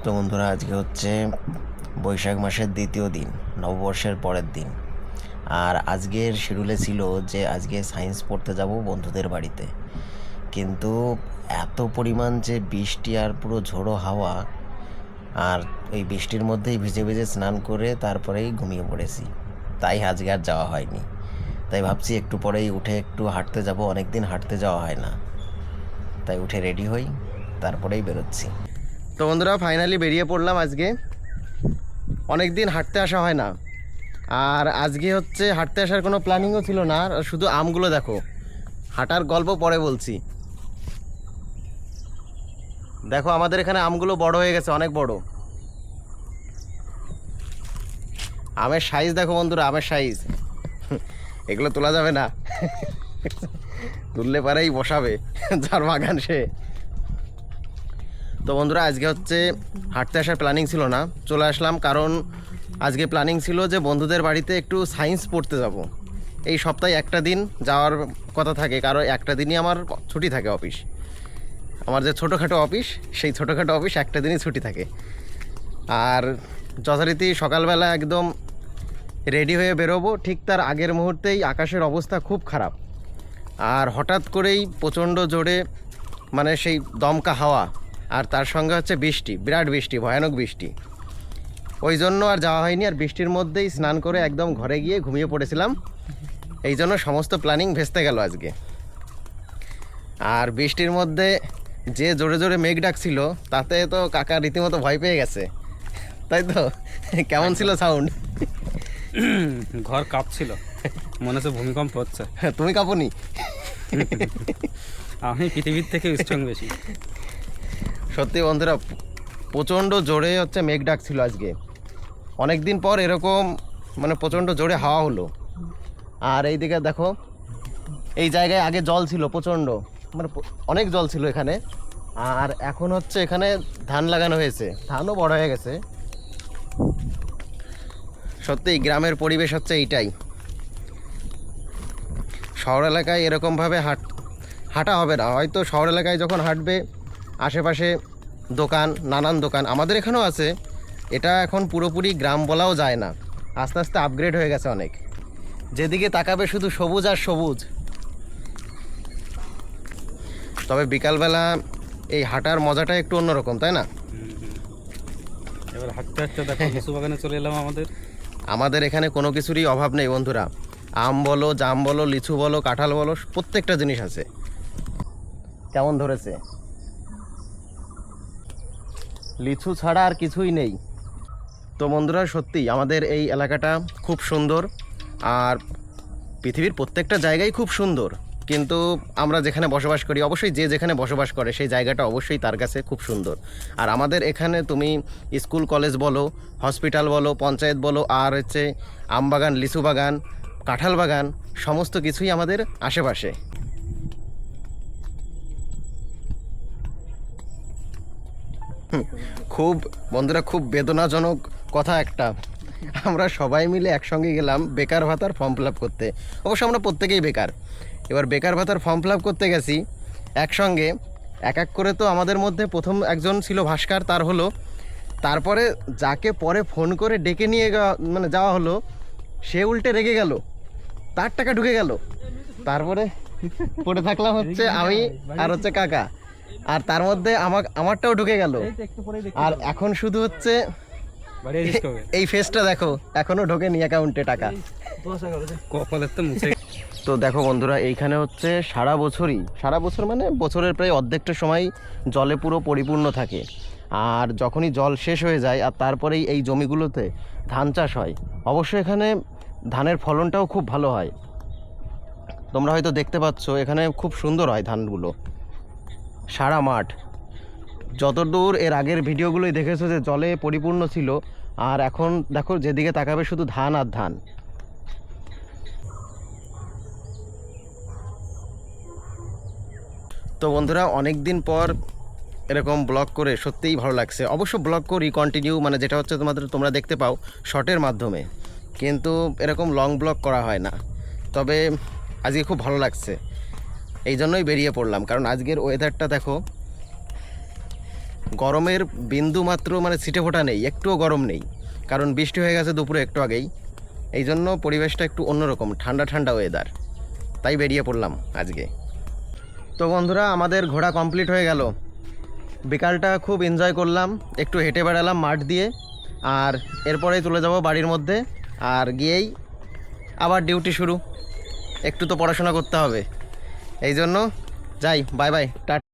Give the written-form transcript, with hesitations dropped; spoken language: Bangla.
তো বন্ধুরা, আজকে হচ্ছে বৈশাখ মাসের দ্বিতীয় দিন, নববর্ষের পরের দিন। আর আজকের শিডিউলে ছিল যে আজকে সায়েন্স পড়তে যাব বন্ধুদের বাড়িতে, কিন্তু এত পরিমাণ যে বৃষ্টি আর পুরো ঝোড়ো হাওয়া, আর ওই বৃষ্টির মধ্যেই ভিজে ভিজে স্নান করে তারপরেই ঘুমিয়ে পড়েছি। তাই আজকে আর যাওয়া হয়নি। তাই ভাবছি একটু পরেই উঠে একটু হাঁটতে যাব, অনেক দিন হাঁটতে যাওয়া হয় না। তাই উঠে রেডি হই, তারপরেই বেরোচ্ছি। তো বন্ধুরা, ফাইনালি বেরিয়ে পড়লাম। আজকে অনেক দিন হাঁটতে আসা হয় না, আর আজকে হচ্ছে হাঁটতে আসার কোনো প্ল্যানিংও ছিল না। শুধু আমগুলো দেখো, হাঁটার গল্প পরে বলছি। দেখো আমাদের এখানে আমগুলো বড় হয়ে গেছে, অনেক বড়। আমের সাইজ দেখো বন্ধুরা, আমের সাইজ। এগুলো তোলা যাবে না, তুললে পারেই বসাবে যার বাগান সে। তো বন্ধুরা, আজকে হচ্ছে হাঁটতে আসার প্ল্যানিং ছিল না, চলে আসলাম। কারণ আজকে প্ল্যানিং ছিল যে বন্ধুদের বাড়িতে একটু সায়েন্স পড়তে যাব। এই সপ্তাহে একটা দিন যাওয়ার কথা থাকে, কারণ একটা দিনই আমার ছুটি থাকে অফিস। আমার যে ছোটোখাটো অফিস, সেই ছোটোখাটো অফিস একটা দিনই ছুটি থাকে। আর যথারীতি সকালবেলা একদম রেডি হয়ে বেরোবো, ঠিক তার আগের মুহূর্তেই আকাশের অবস্থা খুব খারাপ। আর হঠাৎ করেই প্রচণ্ড জোরে, মানে সেই দমকা হাওয়া, আর তার সঙ্গে হচ্ছে বৃষ্টি, বিরাট বৃষ্টি, ভয়ানক বৃষ্টি। ওই জন্য আর যাওয়া হয়নি। আর বৃষ্টির মধ্যেই স্নান করে একদম ঘরে গিয়ে ঘুমিয়ে পড়েছিলাম। এই জন্য সমস্ত প্ল্যানিং ভেস্তে গেল আজকে। আর বৃষ্টির মধ্যে যে জোরে জোরে মেঘ ডাকছিল, তাতে তো কাকা রীতিমতো ভয় পেয়ে গেছে, তাই তো? কেমন ছিল সাউন্ড? ঘর কাঁপছিল, মনে হচ্ছে ভূমিকম্প হচ্ছে। তুমি কাঁপনি? আমি পৃথিবীর থেকে স্ট্রং বেশি। সত্যি বন্ধুরা, প্রচণ্ড জোরে হচ্ছে মেঘ ডাকছিল আজকে। অনেক দিন পর এরকম মানে প্রচণ্ড জোরে হাওয়া হলো। আর এই দিকে দেখো, এই জায়গায় আগে জল ছিল প্রচণ্ড, মানে অনেক জল ছিল এখানে। আর এখন হচ্ছে এখানে ধান লাগানো হয়েছে, ধানও বড় হয়ে গেছে। সত্যি গ্রামের পরিবেশ হচ্ছে এইটাই। শহর এলাকায় এরকমভাবে হাঁটা হবে না হয়তো। শহর এলাকায় যখন হাঁটবে, আশেপাশে দোকান, নানান দোকান আমাদের এখানেও আছে। এটা এখন পুরোপুরি গ্রাম বলাও যায় না, আস্তে আস্তে আপগ্রেড হয়ে গেছে অনেক। যেদিকে তাকাবে শুধু সবুজ আর সবুজ। তবে বিকালবেলা এই হাঁটার মজাটা একটু অন্যরকম, তাই না? এবার হাঁটতে হাঁটতে দেখো লিচু বাগানে চলে এলাম। আমাদের এখানে কোনো কিছুরই অভাব নেই বন্ধুরা। আম বলো, জাম বলো, লিচু বলো, কাঁঠাল বলো, প্রত্যেকটা জিনিস আছে। কেমন ধরেছে? লিচু ছাড়া আর কিছুই নেই। তো বন্ধুরা, সত্যি আমাদের এই এলাকাটা খুব সুন্দর। আর পৃথিবীর প্রত্যেকটা জায়গাই খুব সুন্দর, কিন্তু আমরা যেখানে বসবাস করি, অবশ্যই যে যেখানে বসবাস করে সেই জায়গাটা অবশ্যই তার কাছে খুব সুন্দর। আর আমাদের এখানে তুমি স্কুল কলেজ বলো, হসপিটাল বলো, পঞ্চায়েত বলো, আর হচ্ছে আম বাগান, লিচু বাগান, কাঁঠাল বাগান, সমস্ত কিছুই আমাদের আশেপাশে। খুব বন্ধুরা, খুব বেদনাজনক কথা একটা। আমরা সবাই মিলে একসঙ্গে গেলাম বেকার ভাতার ফর্ম ফিল আপ করতে। অবশ্য আমরা প্রত্যেকেই বেকার। এবার বেকার ভাতার ফর্ম ফিল আপ করতে গেছি একসঙ্গে, এক এক করে। তো আমাদের মধ্যে প্রথম একজন ছিল ভাস্কর, তার হলো। তারপরে যাকে পরে ফোন করে ডেকে নিয়ে যাওয়া হলো, সে উল্টে রেগে গেল, তার টাকা ঢুকে গেল। তারপরে পড়ে থাকলাম হচ্ছে আমি আর হচ্ছে কাকা, আর তার মধ্যে আমারটাও ঢুকে গেল। আর এখন শুধু হচ্ছে এই ফেসটা দেখো, এখনো ঢোকেনি অ্যাকাউন্টে টাকা। তো দেখো বন্ধুরা, এইখানে হচ্ছে সারা বছর মানে বছরের প্রায় অর্ধেকটা সময় জলে পুরো পরিপূর্ণ থাকে। আর যখনই জল শেষ হয়ে যায়, আর তারপরেই এই জমিগুলোতে ধান চাষ হয়। অবশ্য এখানে ধানের ফলনটাও খুব ভালো হয়। তোমরা হয়তো দেখতে পাচ্ছ, এখানে খুব সুন্দর হয় ধানগুলো। সারা মাঠ, যতদূর এর আগের ভিডিওগুলোই দেখেছো যে জলে পরিপূর্ণ ছিল। আর এখন দেখো, যেদিকে তাকাবে শুধু ধান আর ধান। তো বন্ধুরা, অনেক দিন পর এরকম ব্লগ করে সত্যিই ভালো লাগছে। অবশ্য ব্লগ করি কন্টিনিউ, মানে যেটা হচ্ছে তোমরা দেখতে পাও শর্টের মাধ্যমে, কিন্তু এরকম লং ব্লগ করা হয় না। তবে আজকে খুব ভালো লাগছে, এই জন্যই বেরিয়ে পড়লাম। কারণ আজকের ওয়েদারটা দেখো, গরমের বিন্দু মাত্র মানে ছিটে ফোটা নেই, একটুও গরম নেই, কারণ বৃষ্টি হয়ে গেছে দুপুরে একটু আগেই। এই জন্য পরিবেশটা একটু অন্যরকম, ঠান্ডা ঠান্ডা ওয়েদার, তাই বেরিয়ে পড়লাম আজকে। তো বন্ধুরা, আমাদের ঘোরা কমপ্লিট হয়ে গেল। বিকালটা খুব এনজয় করলাম, একটু হেঁটে বেড়ালাম মাঠ দিয়ে, আর এরপরেই চলে যাব বাড়ির মধ্যে। আর গিয়েই আবার ডিউটি শুরু, একটু তো পড়াশোনা করতে হবে, এই জন্য যাই। Bye bye, tata.